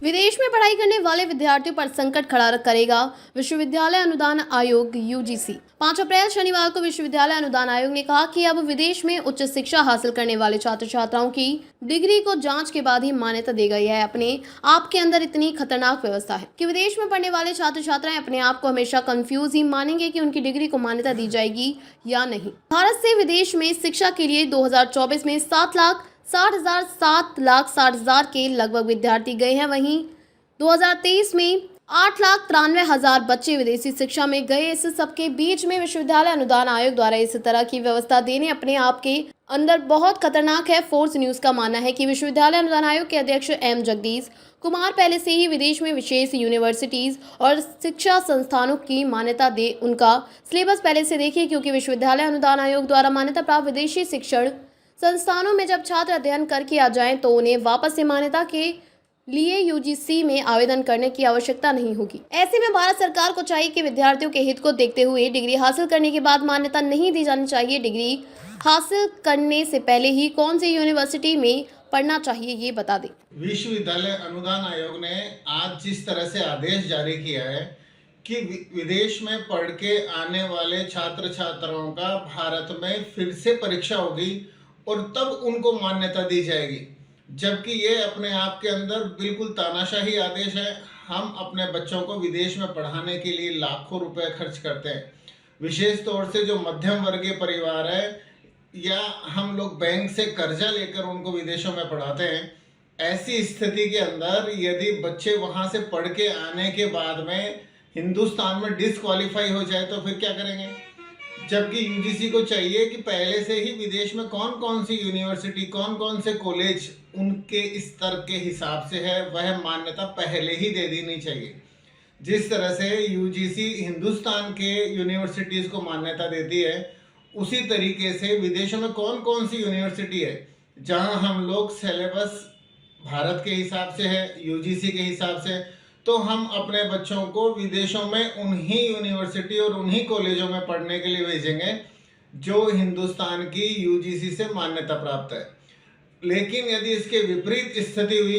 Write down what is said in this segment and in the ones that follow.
विदेश में पढ़ाई करने वाले विद्यार्थियों पर संकट खड़ा करेगा विश्वविद्यालय अनुदान आयोग यूजीसी। 5 अप्रैल शनिवार को विश्वविद्यालय अनुदान आयोग ने कहा कि अब विदेश में उच्च शिक्षा हासिल करने वाले छात्र छात्राओं की डिग्री को जांच के बाद ही मान्यता देगा। यह अपने आप के अंदर इतनी खतरनाक व्यवस्था है कि विदेश में पढ़ने वाले छात्र छात्राएं अपने आप को हमेशा कंफ्यूज ही मानेंगे कि उनकी डिग्री को मान्यता दी जाएगी या नहीं। भारत से विदेश में शिक्षा के लिए 2024 में 7,60,000 के लगभग विद्यार्थी गए हैं। वहीं 2023 में 8,93,000 बच्चे विदेशी शिक्षा में गए। इस सबके बीच में विश्वविद्यालय अनुदान आयोग द्वारा इस तरह की व्यवस्था देने अपने आप के अंदर बहुत खतरनाक है। फोर्स न्यूज का मानना है कि विश्वविद्यालय अनुदान आयोग के अध्यक्ष एम जगदीश कुमार पहले से ही विदेश में विशेष यूनिवर्सिटीज और शिक्षा संस्थानों की मान्यता दे उनका सिलेबस पहले से देखिए, क्योंकि विश्वविद्यालय अनुदान आयोग द्वारा मान्यता प्राप्त विदेशी शिक्षण संस्थानों में जब छात्र अध्ययन करके आ जाएं तो उन्हें वापस से मान्यता के लिए यूजीसी में आवेदन करने की आवश्यकता नहीं होगी। ऐसे में भारत सरकार को चाहिए कि विद्यार्थियों के हित को देखते हुए डिग्री हासिल करने के बाद मान्यता नहीं दी जानी चाहिए। डिग्री हासिल करने से पहले ही कौन सी यूनिवर्सिटी में पढ़ना चाहिए ये बता दें। विश्वविद्यालय अनुदान आयोग ने आज जिस तरह से आदेश जारी किया है कि विदेश में पढ़ के आने वाले छात्र छात्राओं का भारत में फिर से परीक्षा होगी और तब उनको मान्यता दी जाएगी, जबकि ये अपने आप के अंदर बिल्कुल तानाशाही आदेश है। हम अपने बच्चों को विदेश में पढ़ाने के लिए लाखों रुपए खर्च करते हैं, विशेष तौर से जो मध्यम वर्गीय परिवार है या हम लोग बैंक से कर्जा लेकर उनको विदेशों में पढ़ाते हैं। ऐसी स्थिति के अंदर यदि बच्चे वहाँ से पढ़ के आने के बाद में हिंदुस्तान में डिसक्वालीफाई हो जाए तो फिर क्या करेंगे? जबकि यूजीसी को चाहिए कि पहले से ही विदेश में कौन कौन सी यूनिवर्सिटी, कौन कौन से कॉलेज उनके स्तर के हिसाब से है वह मान्यता पहले ही दे देनी चाहिए। जिस तरह से यूजीसी हिंदुस्तान के यूनिवर्सिटीज़ को मान्यता देती है, उसी तरीके से विदेशों में कौन कौन सी यूनिवर्सिटी है जहां हम लोग सिलेबस भारत के हिसाब से है, यूजीसी के हिसाब से, तो हम अपने बच्चों को विदेशों में उन्हीं यूनिवर्सिटी और उन्हीं कॉलेजों में पढ़ने के लिए भेजेंगे जो हिंदुस्तान की यूजीसी से मान्यता प्राप्त है। लेकिन यदि इसके विपरीत स्थिति हुई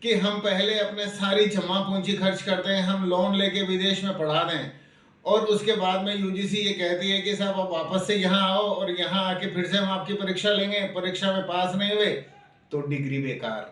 कि हम पहले अपने सारी जमा पूंजी खर्च करते हैं, हम लोन लेके विदेश में पढ़ा दें और उसके बाद में यूजीसी ये कहती है कि साहब आप वापस से यहाँ आओ और यहाँ आके फिर से हम आपकी परीक्षा लेंगे, परीक्षा में पास नहीं हुए तो डिग्री बेकार।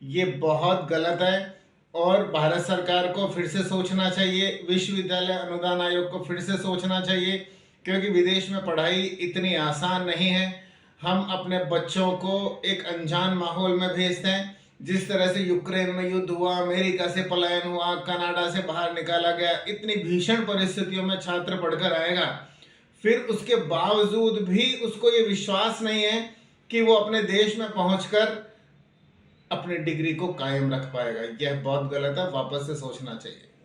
ये बहुत गलत है और भारत सरकार को फिर से सोचना चाहिए, विश्वविद्यालय अनुदान आयोग को फिर से सोचना चाहिए, क्योंकि विदेश में पढ़ाई इतनी आसान नहीं है। हम अपने बच्चों को एक अनजान माहौल में भेजते हैं। जिस तरह से यूक्रेन में युद्ध हुआ, अमेरिका से पलायन हुआ, कनाडा से बाहर निकाला गया, इतनी भीषण परिस्थितियों में छात्र पढ़कर आएगा, फिर उसके बावजूद भी उसको ये विश्वास नहीं है कि वो अपने देश में पहुंचकर अपनी डिग्री को कायम रख पाएगा। यह बहुत गलत है, वापस से सोचना चाहिए।